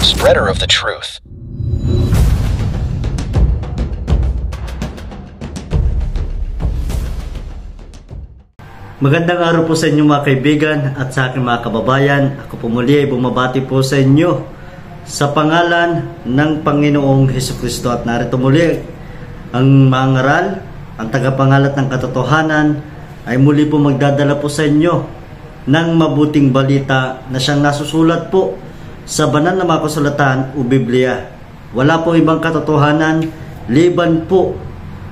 spreader of the truth. Magandang araw po sa inyo mga kaibigan at sa aking mga kababayan. Ako po muli ay bumabati po sa inyo sa pangalan ng Panginoong Hesukristo. At narito muli ang mga ngaral, ang tagapangalat ng katotohanan ay muli po magdadala po sa inyo ng mabuting balita na siyang nasusulat po sa banal na mga kasulatan o Biblia. Wala po ibang katotohanan liban po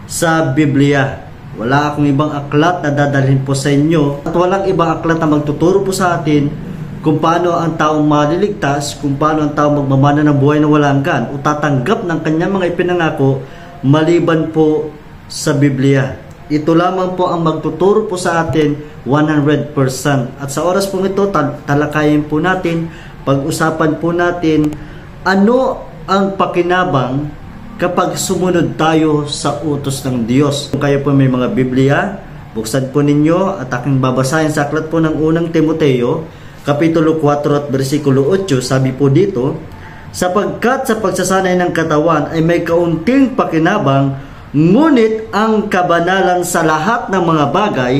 sa Biblia. Wala akong ibang aklat na dadalhin po sa inyo at walang ibang aklat na magtuturo po sa atin kung paano ang taong maliligtas, kung paano ang taong magmamana ng buhay na walang hanggan o tatanggap ng kanyang mga ipinangako maliban po sa Biblia. Ito lamang po ang magtuturo po sa atin 100%. At sa oras po ito, talakayin po natin, pag-usapan po natin ano ang pakinabang kapag sumunod tayo sa utos ng Diyos. Kung kayo po may mga Biblia, buksan po ninyo at aking babasahin sa aklat po ng unang Timoteo, Kapitulo 4 at versikulo 8, sabi po dito, sapagkat sa pagsasanay ng katawan ay may kaunting pakinabang, ngunit ang kabanalan sa lahat ng mga bagay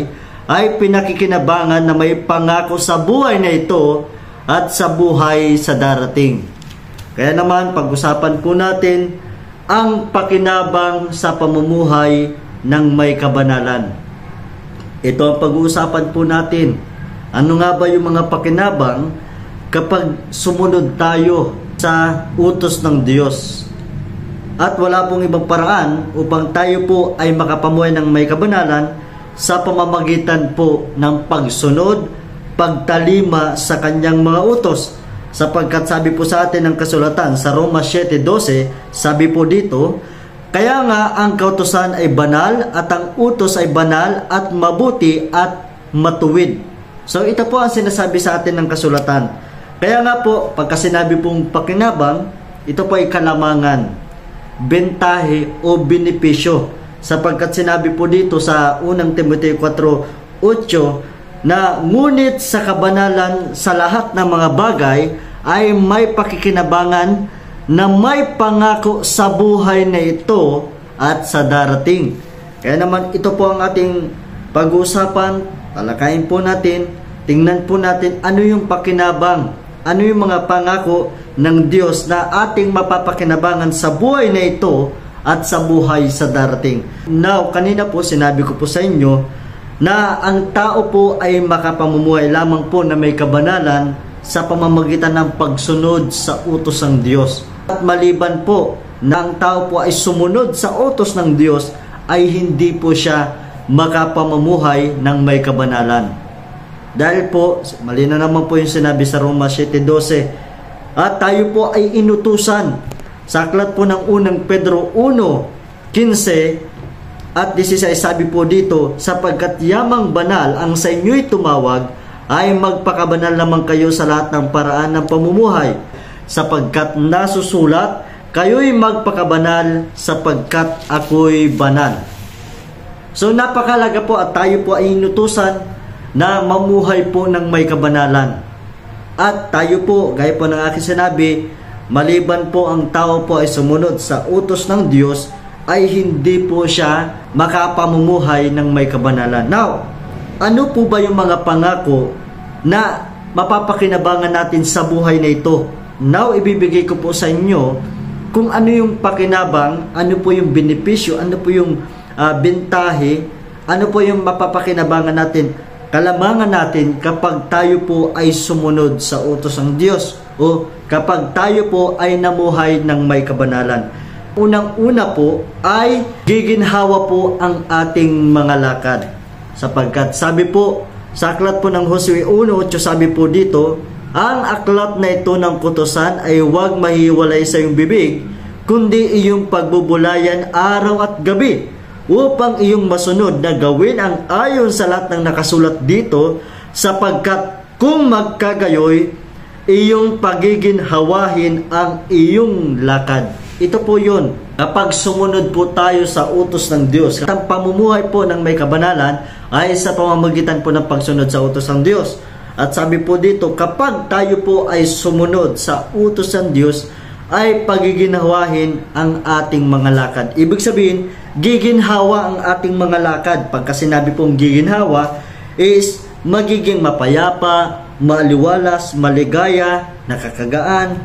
ay pinakikinabangan na may pangako sa buhay na ito at sa buhay sa darating. Kaya naman, pag-usapan po natin ang pakinabang sa pamumuhay ng may kabanalan. Ito ang pag-uusapan po natin. Ano nga ba yung mga pakinabang kapag sumunod tayo sa utos ng Diyos? At wala pong ibang paraan upang tayo po ay makapamuhay ng may kabanalan sa pamamagitan po ng pagsunod, pagtalima sa kanyang mga utos. Sapagkat sabi po sa atin ng kasulatan sa Roma 7:12, sabi po dito, kaya nga ang kautusan ay banal at ang utos ay banal at mabuti at matuwid. So ito po ang sinasabi sa atin ng kasulatan. Kaya nga po, pagka sinabi pong pakinabang, ito po ay kalamangan, bentahe o benepisyo. Sapagkat sinabi po dito sa unang Timoteo 4:8, na ngunit sa kabanalan sa lahat ng mga bagay ay may pakikinabangan na may pangako sa buhay na ito at sa darating. Kaya naman ito po ang ating pag-uusapan, talakayin po natin, tingnan po natin ano yung pakinabang, ano yung mga pangako ng Diyos na ating mapapakinabangan sa buhay na ito at sa buhay sa darating. Now, kanina po sinabi ko po sa inyo na ang tao po ay makapamumuhay lamang po na may kabanalan sa pamamagitan ng pagsunod sa utos ng Diyos. At maliban po na ang tao po ay sumunod sa utos ng Diyos, ay hindi po siya makapamumuhay ng may kabanalan. Dahil po, malinaw naman po yung sinabi sa Roma 7:12, at tayo po ay inutusan sa aklat po ng unang Pedro 1:15 at 16, sabi po dito, sapagkat yamang banal ang sa inyo'y tumawag, ay magpakabanal naman kayo sa lahat ng paraan ng pamumuhay, sapagkat nasusulat, kayo'y magpakabanal sapagkat ako'y banal. So napakalaga po at tayo po ay inutusan na mamuhay po ng may kabanalan. At tayo po, gaya po ng aking sinabi, maliban po ang tao po ay sumunod sa utos ng Diyos, ay hindi po siya makapamumuhay ng may kabanalan. Now, ano po ba yung mga pangako na mapapakinabangan natin sa buhay na ito? Now, ibibigay ko po sa inyo kung ano yung pakinabang, ano po yung benepisyo, ano po yung bentahe, ano po yung mapapakinabangan natin, kalamangan natin kapag tayo po ay sumunod sa utos ng Diyos o kapag tayo po ay namuhay ng may kabanalan. Unang-una po ay giginhawa po ang ating mga lakad. Sapagkat sabi po sa aklat po ng Josue 1:8, sabi po dito, ang aklat na ito ng kutusan ay huwag mahiwalay sa iyong bibig, kundi iyong pagbubulayan araw at gabi, upang iyong masunod na gawin ang ayon sa lahat ng nakasulat dito, sapagkat kung magkagayoy, iyong pagiginhawahin ang iyong lakad. Ito po yun. Kapag sumunod po tayo sa utos ng Diyos, ang pamumuhay po ng may kabanalan ay sa pamamagitan po ng pagsunod sa utos ng Diyos. At sabi po dito, kapag tayo po ay sumunod sa utos ng Diyos, ay pagiginhawahin ang ating mga lakad. Ibig sabihin, giginhawa ang ating mga lakad. Pagka sinabi pong giginhawa, is magiging mapayapa, maliwalas, maligaya, nakakagaan,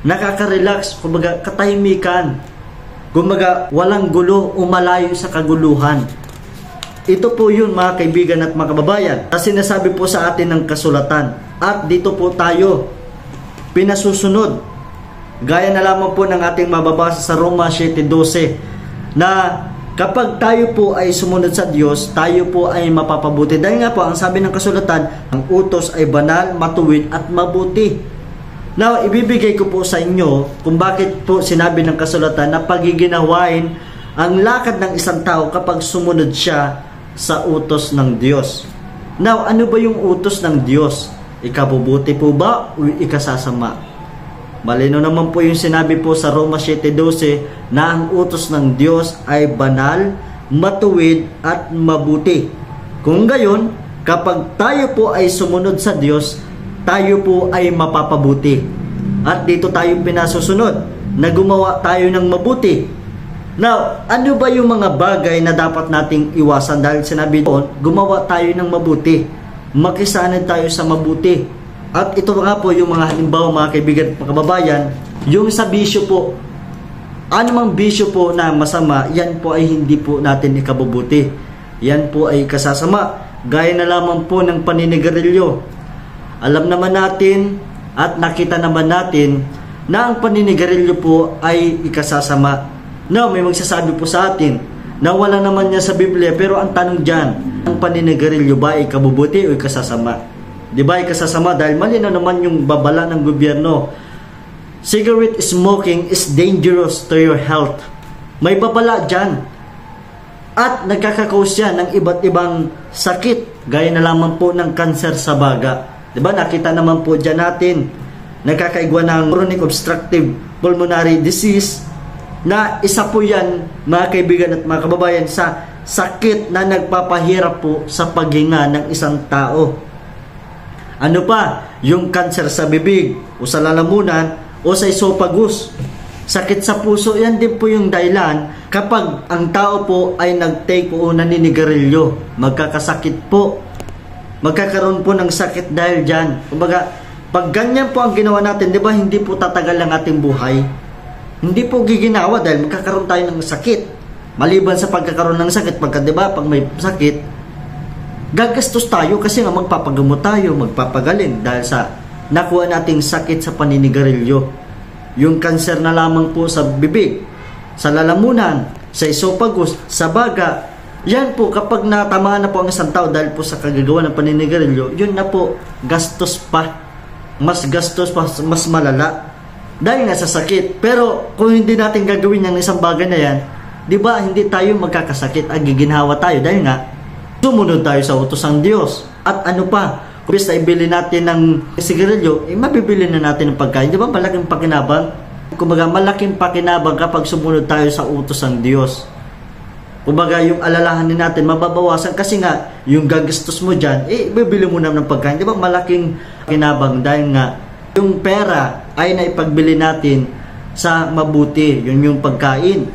nakaka-relax, kumbaga katahimikan, kumbaga walang gulo o malayo sa kaguluhan. Ito po yun mga kaibigan at mga kababayan, kasi sinasabi po sa atin ng kasulatan, at dito po tayo pinasusunod, gaya na lamang po ng ating mababasa sa Roma 7:12, na kapag tayo po ay sumunod sa Diyos, tayo po ay mapapabuti. Dahil nga po, ang sabi ng kasulatan, ang utos ay banal, matuwid at mabuti. Now, ibibigay ko po sa inyo kung bakit po sinabi ng kasulatan na pagiginawain ang lakad ng isang tao kapag sumunod siya sa utos ng Diyos. Now, ano ba yung utos ng Diyos? Ikabubuti po ba o ikasasama? Malino naman po yung sinabi po sa Roma 7:12 na ang utos ng Diyos ay banal, matuwid at mabuti. Kung gayon, kapag tayo po ay sumunod sa Diyos, tayo po ay mapapabuti. At dito tayo pinasusunod na gumawa tayo ng mabuti. Now, ano ba yung mga bagay na dapat nating iwasan? Dahil sinabi doon, gumawa tayo ng mabuti. Makisanad tayo sa mabuti. At ito nga po yung mga halimbawa mga kaibigan at mga kababayan, yung sa bisyo po. Anumang bisyo po na masama, yan po ay hindi po natin ikabubuti. Yan po ay kasasama. Gaya na lamang po ng paninigarilyo. Alam naman natin at nakita naman natin na ang paninigarilyo po ay ikasasama. Now, may magsasabi po sa atin na wala naman niya sa Biblia, pero ang tanong dyan, ang paninigarilyo ba ay ikabubuti o ikasasama? Di ba ikasasama? Dahil malinaw naman yung babala ng gobyerno. Cigarette smoking is dangerous to your health. May babala dyan. At nagkakakause yan ng iba't ibang sakit. Gaya na lamang po ng cancer sa baga. Di ba? Nakita naman po dyan natin. Nagkakaigwa ng chronic obstructive pulmonary disease. Na isa po yan, mga kaibigan at mga kababayan, sa sakit na nagpapahirap po sa paghinga ng isang tao. Ano pa? Yung cancer sa bibig o sa lalamunan o sa esophagus. Sakit sa puso, yan din po yung dahilan kapag ang tao po ay nag-take o naninigarilyo. Magkakasakit po. Magkakaroon po ng sakit dahil dyan. Kumbaga, pag ganyan po ang ginawa natin, di ba, hindi po tatagal ang ating buhay. Hindi po giginawa dahil magkakaroon tayo ng sakit. Maliban sa pagkakaroon ng sakit, pagka di ba, pag may sakit, gagastos tayo kasi nga magpapagamot tayo, magpapagaling dahil sa nakuha nating sakit sa paninigarilyo. Yung cancer na lamang po sa bibig, sa lalamunan, sa esophagus, sa baga, yan po kapag natamaan na po ang isang tao dahil po sa kagagawa ng paninigarilyo, yun na po, gastos pa. Mas gastos pa, mas malala. Dahil nga sa sakit. Pero kung hindi natin gagawin yung isang bagay na yan, di ba hindi tayo magkakasakit, giginhawa tayo dahil nga sumunod tayo sa utos ng Diyos. At ano pa, kung basta ibili natin ng sigarilyo, mabibili na natin ng pagkain. Di ba malaking pakinabang? Kumbaga malaking pakinabang kapag sumunod tayo sa utos ng Diyos. Kumbaga yung alalahanin natin, mababawasan kasi nga, yung gagastos mo dyan, bibili mo naman ng pagkain. Di ba malaking pakinabang dahil nga, yung pera ay naipagbili natin sa mabuti. Yun yung pagkain.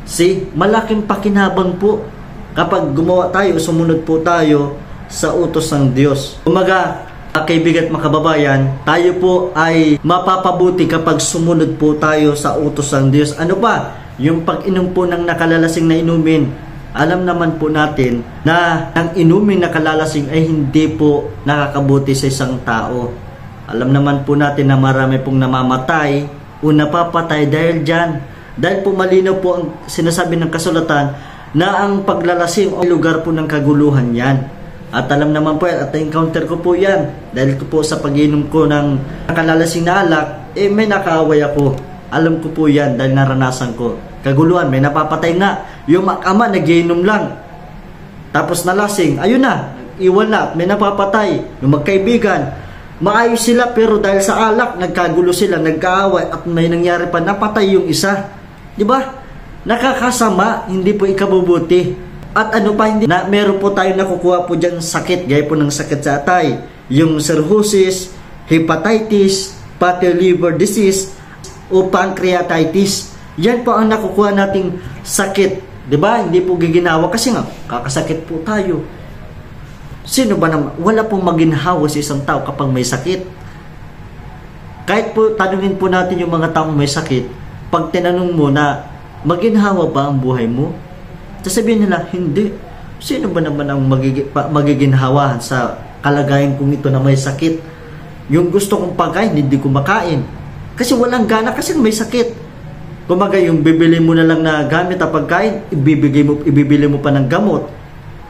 See, malaking pakinabang po kapag gumawa tayo, sumunod po tayo sa utos ng Diyos. Kumaga, kaibigan at makababayan, tayo po ay mapapabuti kapag sumunod po tayo sa utos ng Diyos. Ano ba? Yung pag-inom po ng nakalalasing na inumin, alam naman po natin na ang inuming nakalalasing ay hindi po nakakabuti sa isang tao. Alam naman po natin na marami pong namamatay o napapatay dahil dyan. Dahil po malinaw po ang sinasabi ng kasulatan na ang paglalasing ay lugar po ng kaguluhan yan. At alam naman po at encounter ko po yan. Dahil ko po sa pag-inom ko ng nakalalasing na alak, may nakaaway ako. Alam ko po yan dahil naranasan ko. Kaguluhan, may napapatay nga. Yung ama nag-inom lang. Tapos nalasing, ayun na, iwan na, may napapatay. Yung magkaibigan, maayos sila pero dahil sa alak, nagkagulo sila, nagkaaway at may nangyari pa, napatay yung isa. Diba? Nakakasama, hindi po ikabubuti. At ano pa, hindi na meron po tayo nakukuha po dyan sakit, gaya po ng sakit sa atay. yung cirrhosis, hepatitis, fatty liver disease, o pancreatitis. Yan po ang nakukuha nating sakit. Diba? Hindi po giginawa kasi nga, kakasakit po tayo. Sino ba naman? Wala pong maginhawa sa isang tao kapag may sakit. Kahit po, tanungin po natin yung mga taong may sakit, pag tinanong mo na, maginhawa ba ang buhay mo? Sasabihin nila, hindi. Sino ba naman ang magiginhawahan sa kalagayan kong ito na may sakit? Yung gusto kong pagkain, hindi ko makain. Kasi walang gana, kasi may sakit. Kumaga, yung bibili mo na lang na gamit at pagkain, ibibili mo pa ng gamot.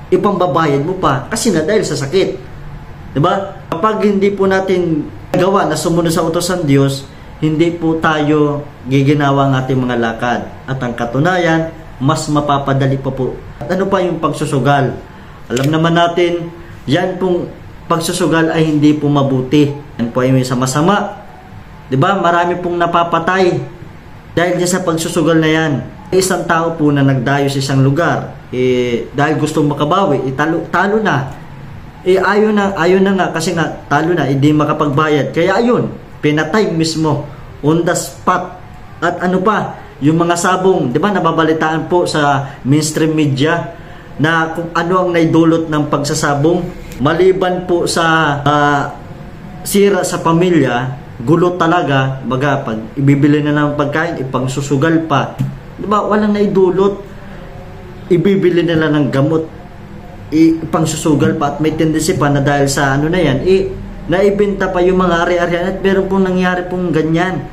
Ipambabayad mo pa kasi na dahil sa sakit. Diba? Kapag hindi po natin gawa na sumunod sa utos ng Diyos, hindi po tayo giginawa ang ating mga lakad. At ang katunayan, mas mapapadali pa po. At ano pa yung pagsusugal? Alam naman natin, yan pong pagsusugal ay hindi po mabuti. Yan po ay may masama. Diba? Marami pong napapatay dahil sa pagsusugal na yan. Isang tao po na nagdayo sa isang lugar, dahil gustong makabawi, talo na. Ayaw na nga kasi nga talo na, hindi makapagbayad. Kaya ayun, pinatay mismo on the spot. At ano pa, yung mga sabong, di ba nababalitaan po sa mainstream media na kung ano ang naidulot ng pagsasabong, maliban po sa sira sa pamilya, gulo talaga, baga pag ibibili na ng pagkain, ipangsusugal pa. Diba, walang naidulot, ibibili nila ng gamot, ipangsusugal pa, at may tendency pa na dahil sa ano na yan, naibenta pa yung mga ari-arian, at meron pong nangyari pong ganyan.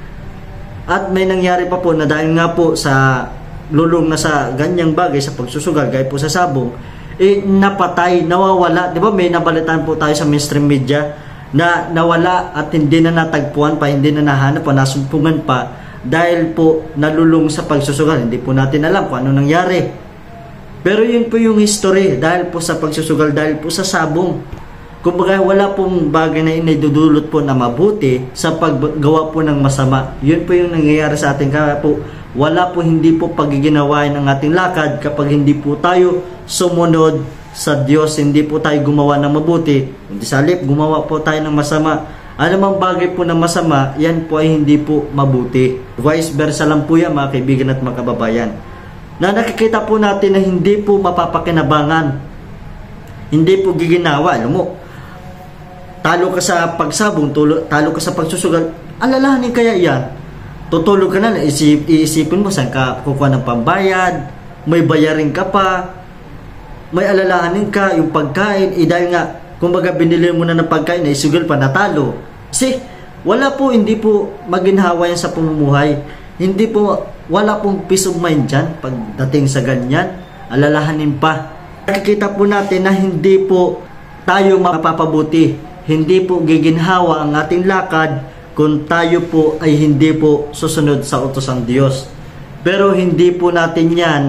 At may nangyari pa po na dahil nga po sa lulong na sa ganyang bagay, sa pagsusugal, gaya po sa sabong, napatay, nawawala. Diba, may nabalitaan po tayo sa mainstream media na nawala at hindi na natagpuan pa, hindi na nahanap pa, nasumpungan pa, dahil po nalulong sa pagsusugal. Hindi po natin alam kung ano nangyari. Pero yun po yung history, dahil po sa pagsusugal, dahil po sa sabong. Kumbaga wala pong bagay na inidudulot po na mabuti sa paggawa po ng masama. Yun po yung nangyayari sa atin. Kaya po wala po, hindi po pagiginawain ng ating lakad kapag hindi po tayo sumunod sa Diyos, hindi po tayo gumawa ng mabuti. Hindi sa halip, gumawa po tayo ng masama. Anumang bagay po na masama, yan po ay hindi po mabuti. Vice versa lang po yan, mga kaibigan at mga kababayan. Na nakikita po natin na hindi po mapapakinabangan, hindi po giginawa. Alam mo, talo ka sa pagsabong, talo ka sa pagsusugal, alalahanin kaya yan. Tutulog ka na, iisipin mo saan ka kukuha ng pambayad, may bayarin ka pa, may alalahanin ka, yung pagkain, dahil nga, kumbaga binili mo na ng pagkain, naisugal pa, natalo. Kasi wala po, hindi po maginhawa yan sa pamumuhay. Hindi po, wala pong peace of mind dyan pagdating sa ganyan. Alalahanin pa. Nakikita po natin na hindi po tayo mapapabuti. Hindi po giginhawa ang ating lakad kung tayo po ay hindi po susunod sa utos ng Diyos. Pero hindi po natin yan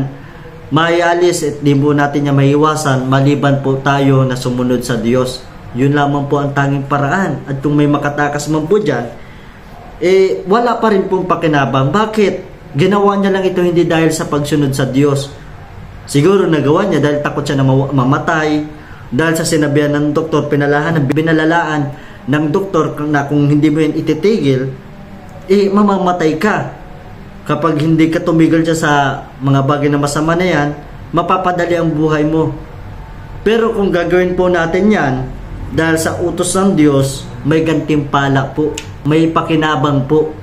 maialis at di po natin yan maiwasan maliban po tayo na sumunod sa Diyos. Yun lamang po ang tanging paraan. At kung may makatakas man po dyan, wala pa rin pong pakinabang. Bakit? Ginawa niya lang ito hindi dahil sa pagsunod sa Diyos. Siguro nagawa niya dahil takot siya na mamatay, dahil sa sinabihan ng doktor, binalalaan ng doktor na kung hindi mo yan ititigil, mamamatay ka. Kapag hindi ka tumigil dyan sa mga bagay na masama na yan, mapapadali ang buhay mo. Pero kung gagawin po natin yan, dahil sa utos ng Diyos, may gantimpala po, may pakinabang po.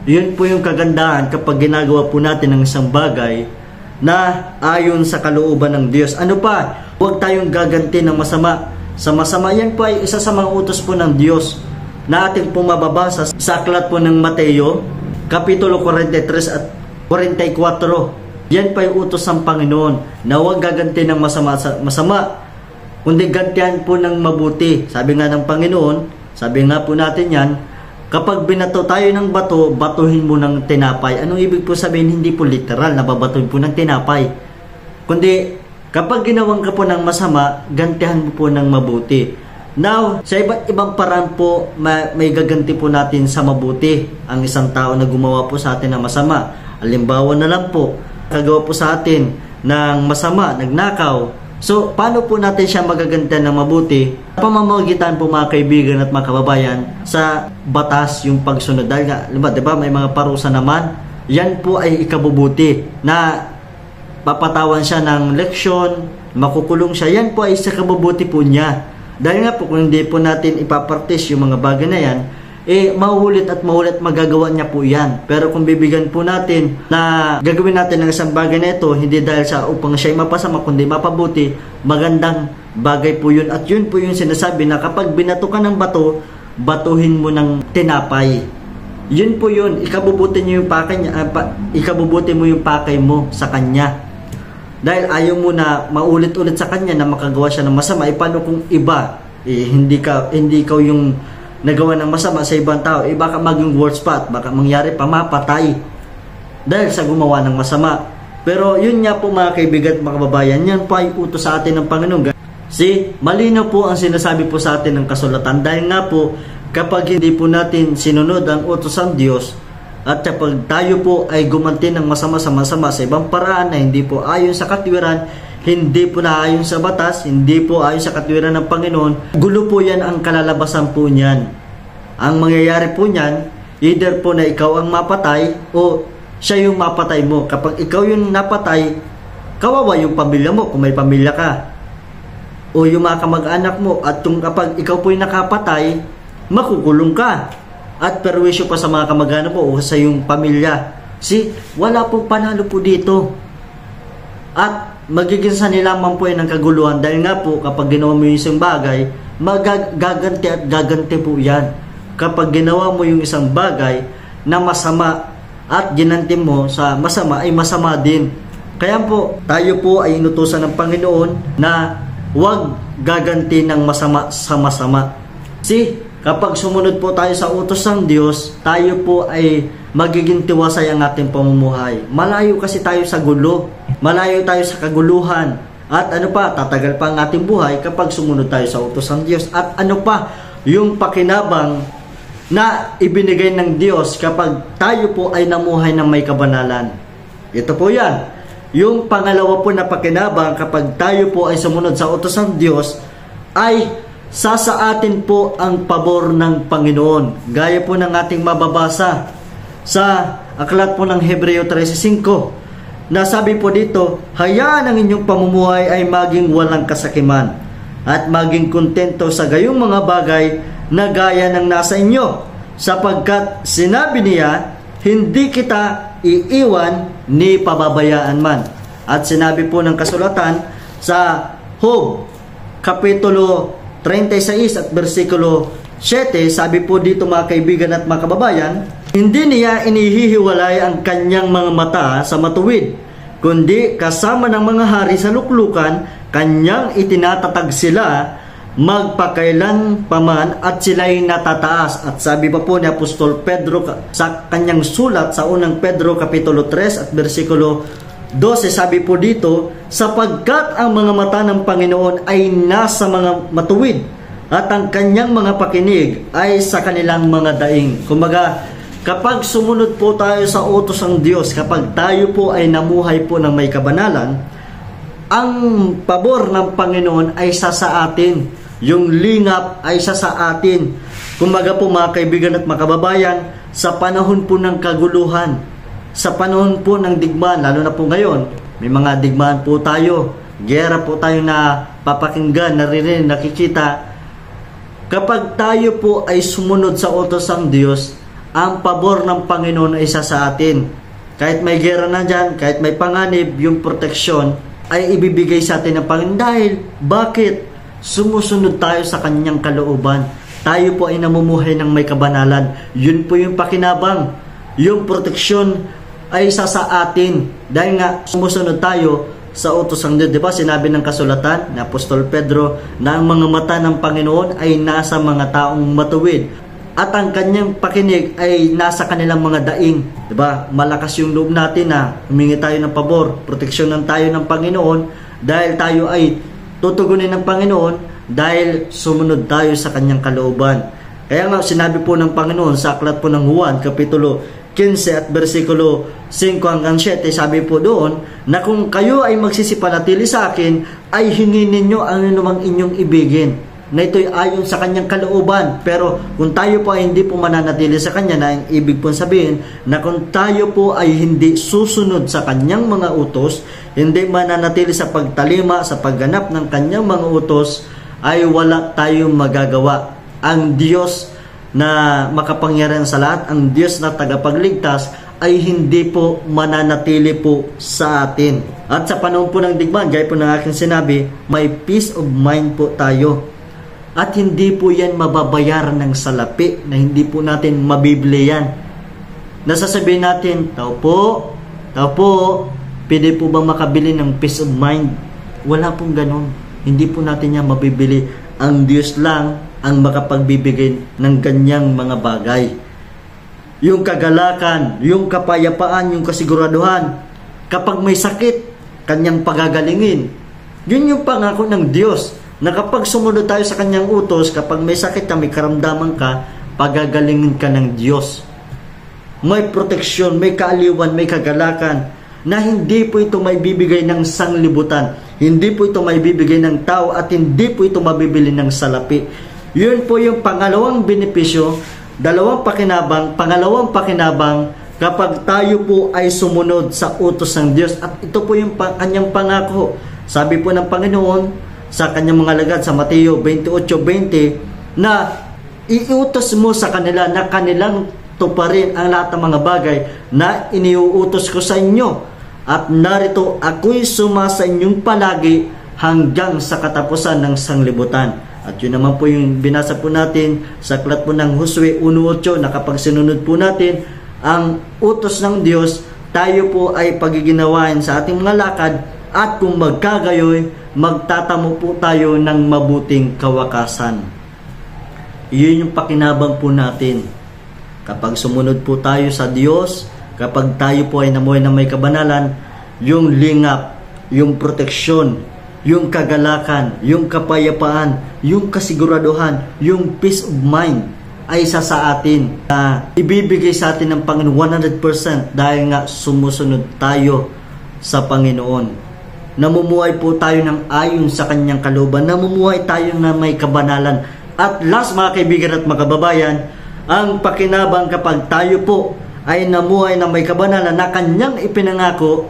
Yun po yung kagandahan kapag ginagawa po natin ng isang bagay na ayon sa kalooban ng Diyos. Ano pa? Huwag tayong gaganti ng masama. Sa masama, yan po ay isa sa mga utos po ng Diyos na ating po mababasa sa aklat po ng Mateo, Kapitulo 43 at 44. Yan pa yung utos ng Panginoon na huwag gaganti ng masama, kundi gantihan po ng mabuti. Sabi nga ng Panginoon, sabi nga po natin yan, kapag binato tayo ng bato, batuhin mo ng tinapay. Anong ibig po sabihin? Hindi po literal na babatuhin po ng tinapay. Kundi, kapag ginawang ka po ng masama, gantihan mo po ng mabuti. Now, sa iba't ibang paraan po, may gaganti po natin sa mabuti ang isang tao na gumawa po sa atin ng masama. Halimbawa na lang po, kagawa po sa atin ng masama, nagnakaw, So, paano po natin siya magagantihan ng mabuti? Pamamagitan po mga kaibigan at mga kababayan sa batas yung pagsunod. Dahil nga, diba, may mga parusa naman, yan po ay ikabubuti na papatawan siya ng leksyon, makukulong siya. Yan po ay sa kabubuti po niya. Dahil nga po, kung hindi po natin ipapractice yung mga bagay na yan, mahulit at magagawa niya po yan. Pero kung bibigyan po natin na gagawin natin ng isang bagay na ito, hindi dahil sa upang siya ay mapasama, kundi mapabuti, magandang bagay po yun. At yun po yung sinasabi na kapag binato ka ng bato, batuhin mo ng tinapay. Yun po yun, ikabubuti mo yung pakay mo sa kanya. Dahil ayaw mo na maulit-ulit sa kanya na makagawa siya ng masama. Paano kung iba, hindi ikaw yung nagawa ng masama sa ibang tao, baka maging worse pa at baka mangyari pa mapatay dahil sa gumawa ng masama. Pero yun nga po mga kaibigan at mga kababayan, yan po ay utos sa atin ng Panginoon. Malinaw po ang sinasabi po sa atin ng kasulatan. Dahil nga po, kapag hindi po natin sinunod ang utos ng Diyos at kapag tayo po ay gumanti ng masama sa masama sa ibang paraan na hindi po ayon sa katwiran, hindi po na ayon sa batas, hindi po ayon sa katwiran ng Panginoon, gulo po yan ang kalalabasan po niyan. Ang mangyayari po niyan, either po na ikaw ang mapatay o siya yung mapatay mo. Kapag ikaw yung napatay, kawawa yung pamilya mo kung may pamilya ka. O yung mga kamag-anak mo. At kapag ikaw po yung nakapatay, makukulong ka. At perwisyo pa sa mga kamag-anak mo o sa yung pamilya. Wala po panalo po dito. At magiging sanilaman po yan ng kaguluhan dahil nga po kapag ginawa mo yung isang bagay, gaganti at gaganti po yan. Kapag ginawa mo yung isang bagay na masama at ginanti mo sa masama ay masama din. Kaya po tayo po ay inutusan ng Panginoon na huwag gaganti ng masama sa masama. Kapag sumunod po tayo sa utos ng Diyos, tayo po ay magiging tiwasay ang ating pamumuhay. Malayo kasi tayo sa gulo. Malayo tayo sa kaguluhan. At tatagal pa ang ating buhay kapag sumunod tayo sa utos ng Diyos. At yung pakinabang na ibinigay ng Diyos kapag tayo po ay namuhay ng may kabanalan. Ito po yan. Yung pangalawa po na pakinabang kapag tayo po ay sumunod sa utos ng Diyos ay sasaatin po ang pabor ng Panginoon. Gaya po ng ating mababasa sa aklat po ng Hebreo 13:5 na sabi po dito, hayaan ang inyong pamumuhay ay maging walang kasakiman at maging kontento sa gayong mga bagay na gaya ng nasa inyo, sapagkat sinabi niya, hindi kita iiwan ni pababayaan man. At sinabi po ng kasulatan sa Job Kapitulo 36 at versikulo 7, sabi po dito mga kaibigan at mga kababayan, hindi niya inihihiwalay ang kanyang mga mata sa matuwid, kundi kasama ng mga hari sa luklukan, kanyang itinatatag sila magpakailan paman at sila'y natataas. At sabi pa po ni Apostol Pedro sa kanyang sulat sa unang Pedro Kapitulo 3 at versikulo 12, sabi po dito, sapagkat ang mga mata ng Panginoon ay nasa mga matuwid at ang kanyang mga pakinig ay sa kanilang mga daing. Kumbaga, kapag sumunod po tayo sa utos ng Diyos, kapag tayo po ay namuhay po ng may kabanalan, ang pabor ng Panginoon ay sa atin. Yung lingap ay sa atin. Kumbaga po mga kaibigan at mga kababayan, sa panahon po ng kaguluhan, sa panahon po ng digmaan, lalo na po ngayon, may mga digmaan po tayo, gera po tayo na papakinggan, naririnig, nakikita. Kapag tayo po ay sumunod sa utos ng Diyos, ang pabor ng Panginoon ay sa atin. Kahit may gera na dyan, kahit may panganib, yung proteksyon ay ibibigay sa atin ng Panginoon. Dahil, bakit? Sumusunod tayo sa kanyang kalooban. Tayo po ay namumuhay ng may kabanalan. Yun po yung pakinabang. Yung proteksyon ay sa atin. Dahil nga, sumusunod tayo sa utos ng Diyos. Diba? Sinabi ng kasulatan ni Apostol Pedro na ang mga mata ng Panginoon ay nasa mga taong matuwid. At ang kanyang pakinig ay nasa kanilang mga daing. Diba? Malakas yung loob natin na humingi tayo ng pabor. Proteksyonan tayo ng Panginoon dahil tayo ay tutugunin ng Panginoon dahil sumunod tayo sa kanyang kalooban. Kaya nga sinabi po ng Panginoon sa aklat po ng Juan Kapitulo 15 at versikulo 5 hanggang 7, sabi po doon na kung kayo ay magsisipanatili sa akin, ay hingin ninyo ang anumang inyong ibigin, na ito'y ayon sa kanyang kalooban. Pero kung tayo po ay hindi po mananatili sa kanya, na ang ibig po sabihin na kung tayo po ay hindi susunod sa kanyang mga utos, hindi mananatili sa pagtalima, sa pagganap ng kanyang mga utos, ay wala tayong magagawa. Ang Diyos na makapangyarihan sa lahat, ang Diyos na tagapagligtas, ay hindi po mananatili po sa atin. At sa panahon po ng digmaan, gaya po ng aking sinabi, may peace of mind po tayo. At hindi po yan mababayaran ng salapi, na hindi po natin mabibili yan. Nasasabihin natin, tao po, pwede po bang makabili ng peace of mind? Wala pong ganun. Hindi po natin yan mabibili. Ang Diyos lang ang makapagbibigay ng ganyang mga bagay. Yung kagalakan, yung kapayapaan, yung kasiguraduhan. Kapag may sakit, kanyang pagagalingin. Yun yung pangako ng Diyos, na kapag sumunod tayo sa kanyang utos, kapag may sakit ka, may karamdaman ka, pagagalingin ka ng Diyos. May proteksyon, may kaaliwan, may kagalakan, na hindi po ito may bibigay ng sanglibutan, hindi po ito may bibigay ng tao, at hindi po ito mabibili ng salapi. Yun po yung pangalawang benepisyo, pangalawang pakinabang kapag tayo po ay sumunod sa utos ng Diyos. At ito po yung kanyang pangako. Sabi po ng Panginoon sa kanyang mga alagad sa Mateo 28:20, na iutos mo sa kanila na kanilang tuparin ang lahat ng mga bagay na iniuutos ko sa inyo. At narito ako'y sumasa inyong palagi hanggang sa katapusan ng sanglibutan. At yun naman po yung binasa po natin sa aklat po ng Josue 1:8, na kapag sinunod po natin ang utos ng Diyos, tayo po ay pagiginawain sa ating mga lakad, at kung magkagayoy, magtatamo po tayo ng mabuting kawakasan. Iyon yung pakinabang po natin. Kapag sumunod po tayo sa Diyos, kapag tayo po ay namuhay na may kabanalan, yung lingap, yung proteksyon, yung kagalakan, yung kapayapaan, yung kasiguraduhan, yung peace of mind ay isa sa atin, na ibibigay sa atin ng Panginoon 100% dahil nga sumusunod tayo sa Panginoon. Namumuhay po tayo ng ayon sa kanyang kalooban, namumuhay tayo na may kabanalan. At last, mga kaibigan at mga kababayan, ang pakinabang kapag tayo po ay namuhay na may kabanalan na kanyang ipinangako,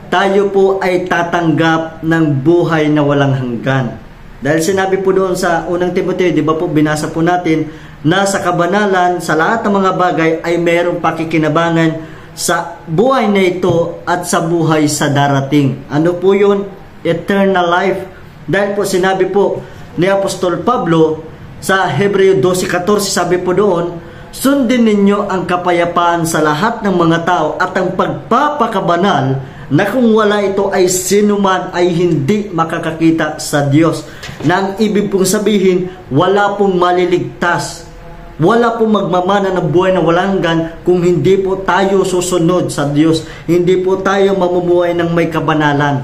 tayo po ay tatanggap ng buhay na walang hanggan. Dahil sinabi po doon sa unang Timoteo, di ba po binasa po natin, na sa kabanalan, sa lahat ng mga bagay ay mayroong pakikinabangan sa buhay na ito at sa buhay sa darating. Ano po yun? Eternal life. Dahil po sinabi po ni Apostol Pablo sa Hebreo 12:14, sabi po doon, sundin ninyo ang kapayapaan sa lahat ng mga tao at ang pagpapakabanal, na kung wala ito ay sinuman ay hindi makakakita sa Diyos. Na ang ibig pong sabihin, wala pong maliligtas, wala pong magmamana ng buhay na walang hanggan kung hindi po tayo susunod sa Diyos, hindi po tayo mamumuhay ng may kabanalan.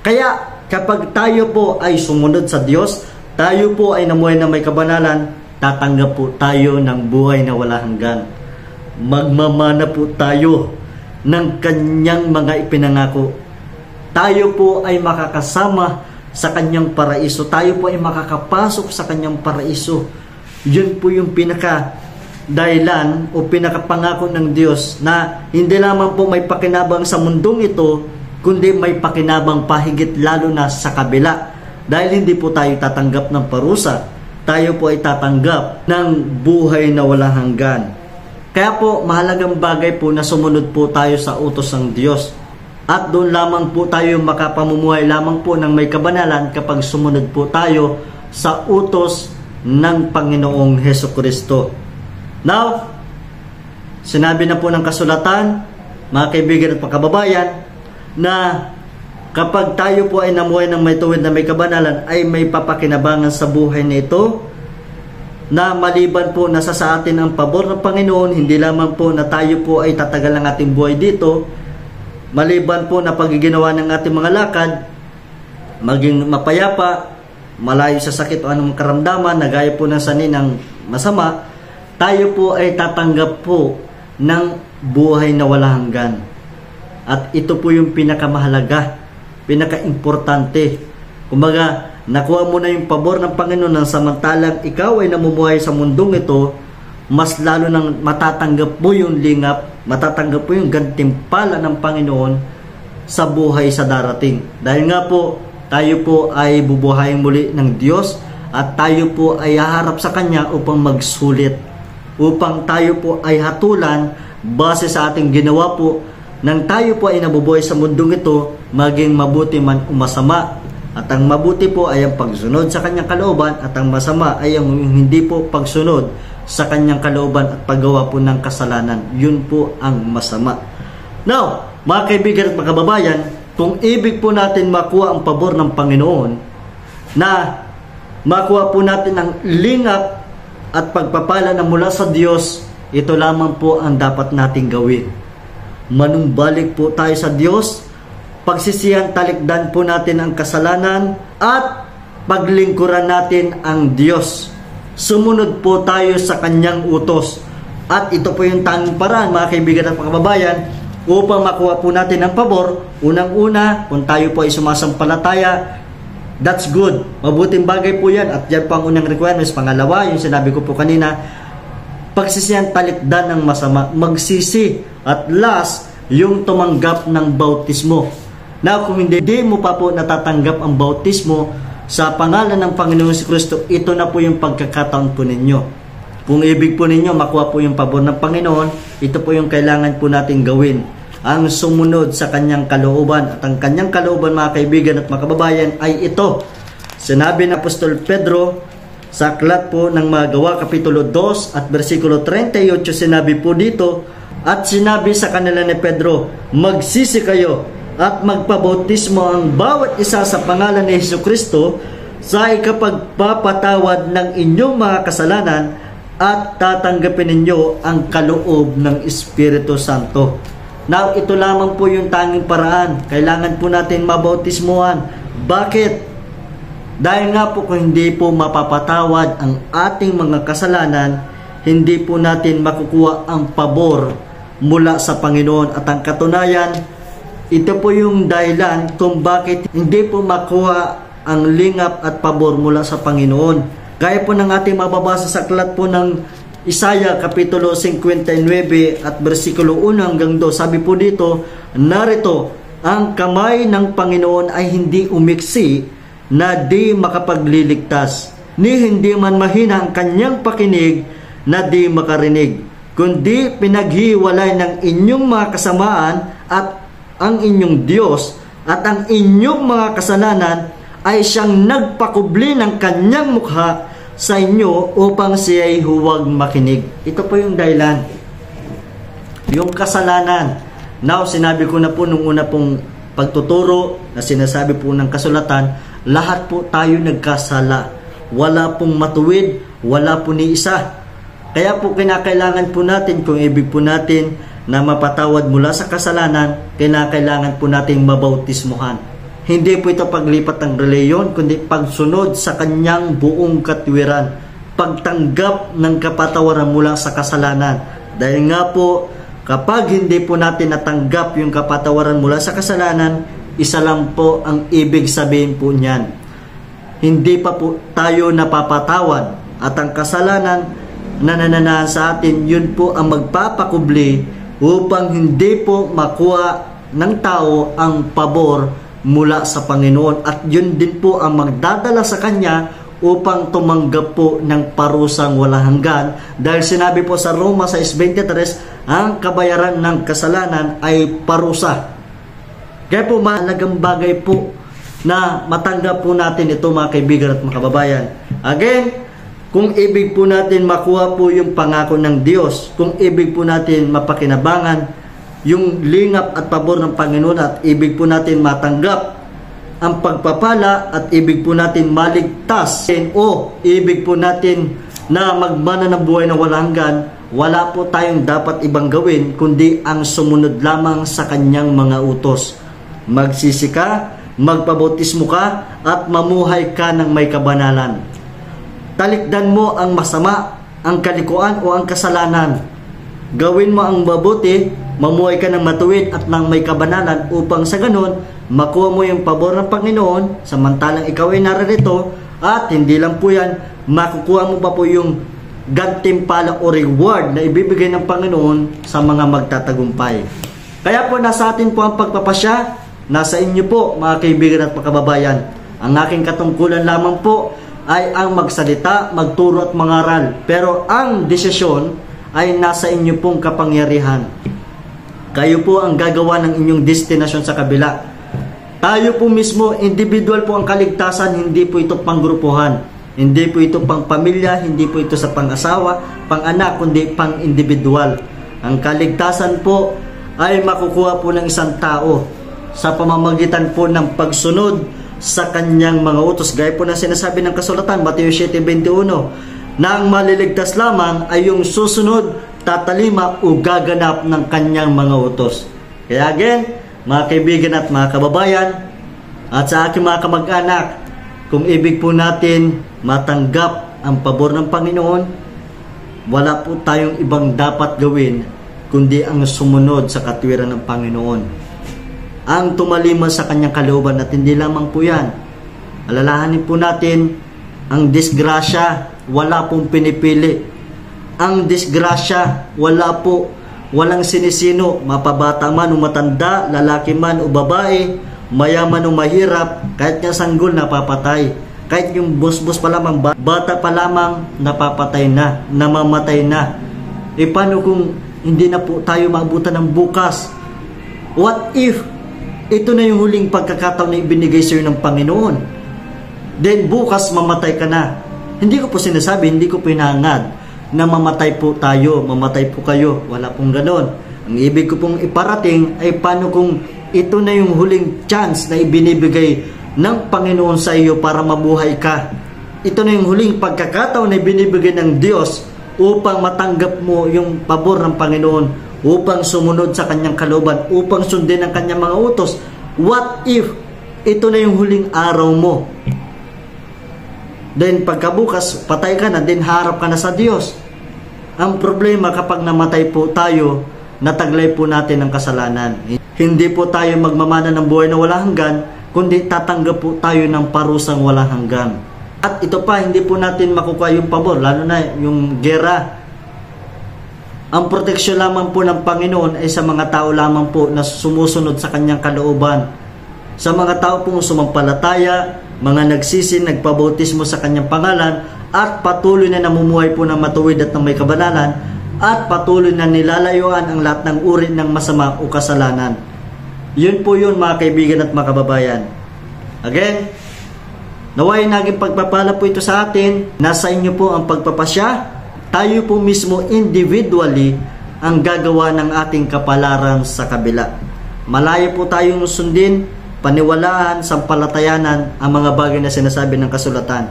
Kaya kapag tayo po ay sumunod sa Diyos, tayo po ay namuhay ng may kabanalan, tatanggap po tayo ng buhay na walang hanggan. Magmamana po tayo ng kanyang mga ipinangako. Tayo po ay makakasama sa kanyang paraiso. Tayo po ay makakapasok sa kanyang paraiso. Yun po yung pinaka dahilan o pinakapangako ng Diyos, na hindi lamang po may pakinabang sa mundong ito, kundi may pakinabang pahigit lalo na sa kabila. Dahil hindi po tayo tatanggap ng parusa, tayo po ay tatanggap ng buhay na walang hanggan. Kaya po, mahalagang bagay po na sumunod po tayo sa utos ng Diyos. At doon lamang po tayo makapamumuhay lamang po ng may kabanalan kapag sumunod po tayo sa utos ng Panginoong Hesukristo. Now, sinabi na po ng kasulatan, mga kaibigan at pagkababayan, na kapag tayo po ay namuhay ng may tuwid na may kabanalan, ay may papakinabangan sa buhay na ito, na maliban po nasa sa atin ang pabor ng Panginoon, hindi lamang po na tayo po ay tatagal ng ating buhay dito, maliban po na pagiginawa ng ating mga lakad, maging mapayapa, malayo sa sakit o anong karamdaman, na gaya po ng saninang masama, tayo po ay tatanggap po ng buhay na walang hanggan. At ito po yung pinakamahalaga, pinaka-importante. Kumbaga, nakuha mo na yung pabor ng Panginoon nang samantalang ikaw ay namumuhay sa mundong ito, mas lalo nang matatanggap mo yung lingap, matatanggap mo yung gantimpala ng Panginoon sa buhay sa darating. Dahil nga po, tayo po ay bubuhayin muli ng Diyos at tayo po ay haharap sa Kanya upang magsulit, upang tayo po ay hatulan base sa ating ginawa po nang tayo po ay nabubuhay sa mundong ito, maging mabuti man o masama. At ang mabuti po ay ang pagsunod sa Kanyang kalooban, at ang masama ay ang hindi po pagsunod sa Kanyang kalooban at paggawa po ng kasalanan. Yun po ang masama. Now, mga kaibigan at mga kababayan, kung ibig po natin makuha ang pabor ng Panginoon, na makuha po natin ang lingap at pagpapala na mula sa Diyos, ito lamang po ang dapat nating gawin. Manumbalik po tayo sa Diyos, pagsisihan, talikdan po natin ang kasalanan, at paglingkuran natin ang Diyos. Sumunod po tayo sa Kanyang utos. At ito po yung tanging paraan, mga kaibigan at mga kababayan, upang makuha po natin ang pabor. Unang-una, kung tayo po ay sumasampalataya, that's good. Mabuting bagay po yan. At yan po ang unang requirements. Pangalawa, yung sinabi ko po kanina, pagsisihan, talikdan ng masama, magsisi. At last, yung tumanggap ng bautismo. Now, kung hindi mo pa po natatanggap ang bautismo sa pangalan ng Panginoon si Kristo, ito na po yung pagkakataon po ninyo. Kung ibig po ninyo makuha po yung pabor ng Panginoon, ito po yung kailangan po natin gawin. Ang sumunod sa Kanyang kalooban. At ang Kanyang kalooban, mga kaibigan at mga kababayan, ay ito. Sinabi ng Apostol Pedro sa aklat po ng mga Gawa, Kapitulo 2 at versikulo 38, sinabi po dito, at sinabi sa kanila ni Pedro, magsisi kayo at magpabautismo ang bawat isa sa pangalan ni Jesucristo sa ikapagpapatawad ng inyong mga kasalanan, at tatanggapin ninyo ang kaloob ng Espiritu Santo. Now, ito lamang po yung tanging paraan. Kailangan po natin mabautismuhan. Bakit? Dahil nga po kung hindi po mapapatawad ang ating mga kasalanan, hindi po natin makukuha ang pabor mula sa Panginoon. At ang katunayan, ito po yung dahilan kung bakit hindi po makuha ang lingap at pabor mula sa Panginoon. Gaya po ng ating mababasa sa aklat po ng Isaiah Kapitulo 59 at versikulo 1 hanggang 2. Sabi po dito, narito, ang kamay ng Panginoon ay hindi umiksi na di makapagliligtas, ni hindi man mahina ang Kanyang pakinig na di makarinig, kundi pinaghiwalay ng inyong mga kasamaan at ang inyong Diyos, at ang inyong mga kasalanan ay siyang nagpakubli ng Kanyang mukha sa inyo upang siya'y huwag makinig. Ito po yung dahilan. Yung kasalanan. Now, sinabi ko na po nung una pong pagtuturo na sinasabi po ng kasulatan, lahat po tayo nagkasala. Wala pong matuwid, wala po ni isa. Kaya po kinakailangan po natin, kung ibig po natin na mapatawad mula sa kasalanan, kinakailangan po nating mabautismuhan. Hindi po ito paglipat ng reliyon, kundi pagsunod sa Kanyang buong katwiran, pagtanggap ng kapatawaran mula sa kasalanan. Dahil nga po, kapag hindi po natin natanggap yung kapatawaran mula sa kasalanan, isa lang po ang ibig sabihin po niyan. Hindi pa po tayo napapatawad, at ang kasalanan na nananahan sa atin, yun po ang magpapakubli upang hindi po makuha ng tao ang pabor mula sa Panginoon, at yun din po ang magdadala sa Kanya upang tumanggap po ng parusang walang hanggan. Dahil sinabi po sa Roma 6:23, ang kabayaran ng kasalanan ay parusa. Kaya po mahalagang bagay po na matanggap po natin ito, mga kaibigan at mga kababayan. Again, kung ibig po natin makuha po yung pangako ng Diyos, kung ibig po natin mapakinabangan yung lingap at pabor ng Panginoon, at ibig po natin matanggap ang pagpapala, at ibig po natin maligtas, o ibig po natin na magmana ng buhay na walang hanggan, wala po tayong dapat ibang gawin kundi ang sumunod lamang sa Kanyang mga utos. Magsisi ka, magpabautismo ka, at mamuhay ka ng may kabanalan. Talikdan mo ang masama, ang kalikuan o ang kasalanan. gawin mo ang mabuti, mamuhay ka ng matuwid at ng may kabanalan upang sa ganun, makuha mo yung pabor ng Panginoon samantalang ikaw ay naririto at hindi lang po yan, makukuha mo pa po yung gantimpala o reward na ibibigay ng Panginoon sa mga magtatagumpay. Kaya po nasa atin po ang pagpapasya, nasa inyo po mga kaibigan at mga kababayan. Ang aking katungkulan lamang po ay ang magsalita, magturo at mangaral. Pero ang desisyon ay nasa inyo pong kapangyarihan. Kayo po ang gagawa ng inyong destinasyon sa kabila. Tayo po mismo, individual po ang kaligtasan, hindi po ito panggrupuhan. Hindi po ito pang pamilya, hindi po ito sa pang-asawa, pang-anak, kundi pang-individual. Ang kaligtasan po ay makukuha po ng isang tao sa pamamagitan po ng pagsunod sa kanyang mga utos. Gaya po na sinasabi ng kasulatan, Mateo 7:21, na ang maliligtas lamang ay yung susunod, tatalima o gaganap ng kanyang mga utos. Kaya again, mga kaibigan at mga kababayan, at sa aking mga kamag-anak, kung ibig po natin matanggap ang pabor ng Panginoon, wala po tayong ibang dapat gawin kundi ang sumunod sa katwiran ng Panginoon. Ang tumalima sa kanyang kalooban, at hindi lamang po yan. Alalahanin po natin, ang disgrasya, wala pong pinipili. Ang disgrasya, walang sinisino, mapabata man o matanda, lalaki man o babae, mayaman o mahirap, kahit nga sanggol napapatay. Kahit yung bus-bus pa lamang, bata pa lamang, napapatay na, namamatay na. E paano kung hindi na po tayo maabutan ng bukas? What if ito na yung huling pagkakataon na ibinigay sa iyo ng Panginoon? Then bukas mamatay ka na. Hindi ko po sinasabi, hindi ko pinahangad na mamatay po tayo, mamatay po kayo. Wala pong ganon. Ang ibig ko pong iparating ay paano kung ito na yung huling chance na ibinibigay ng Panginoon sa iyo para mabuhay ka. Ito na yung huling pagkakataon na ibinibigay ng Diyos upang matanggap mo yung pabor ng Panginoon, upang sumunod sa kanyang kalooban, upang sundin ang kanyang mga utos. What if ito na yung huling araw mo? Then pagkabukas, patay ka na, then harap ka na sa Diyos. Ang problema kapag namatay po tayo, nataglay po natin ang kasalanan. Hindi po tayo magmamana ng buhay na wala hanggan, kundi tatanggap po tayo ng parusang wala hanggan. At ito pa, hindi po natin makukuha yung pabor, lalo na yung gera. Ang proteksyon lamang po ng Panginoon ay sa mga tao lamang po na sumusunod sa kanyang kalooban. Sa mga tao pong sumampalataya, mga nagsisin, nagpabautismo sa kanyang pangalan, at patuloy na namumuhay po ng matuwid at ng may kabanalan, at patuloy na nilalayuan ang lahat ng uri ng masama o kasalanan. Yun po yun mga kaibigan at mga kababayan. Again, naway naging pagpapala po ito sa atin. Nasa inyo po ang pagpapasya. Tayo po mismo individually ang gagawa ng ating kapalaran sa kabila. Malayo po tayong sundin, paniwalaan, sampalatayanan ang mga bagay na sinasabi ng kasulatan.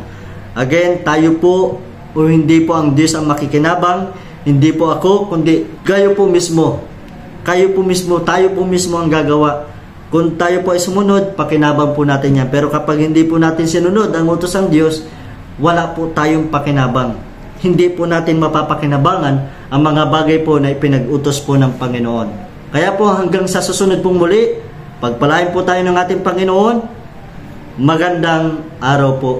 Again, tayo po o hindi po ang Diyos ang makikinabang, hindi po ako, kundi kayo po mismo. Kayo po mismo, tayo po mismo ang gagawa. Kung tayo po ay sumunod, pakinabang po natin yan. Pero kapag hindi po natin sinunod ang utos ng Diyos, wala po tayong pakinabang. Hindi po natin mapapakinabangan ang mga bagay po na ipinag-utos po ng Panginoon. Kaya po hanggang sa susunod pong muli, pagpalain po tayo ng ating Panginoon. Magandang araw po.